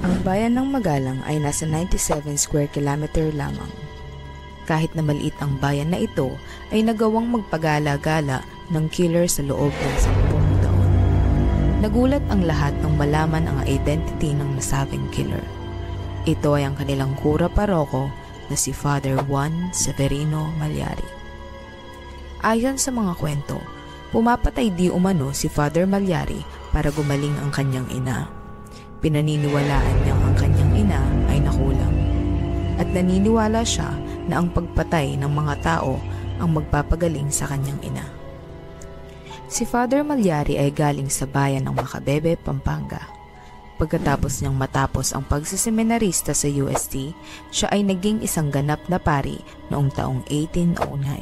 Ang bayan ng Magalang ay nasa 97 square kilometer lamang. Kahit na maliit ang bayan na ito, ay nagawang magpagala-gala ng killer sa loob ng 10 taon. Nagulat ang lahat nang malaman ang identity ng nasabing killer. Ito ay ang kanilang kura paroko na si Father Juan Severino Malyari. Ayon sa mga kwento, pumapatay di umano si Father Malyari para gumaling ang kanyang ina. Pinaniniwalaan niyang ang kanyang ina ay nakulang. At naniniwala siya na ang pagpatay ng mga tao ang magpapagaling sa kanyang ina. Si Father Malyari ay galing sa bayan ng Macabebe, Pampanga. Pagkatapos niyang matapos ang pagsiseminarista sa UST, siya ay naging isang ganap na pari noong taong 1809.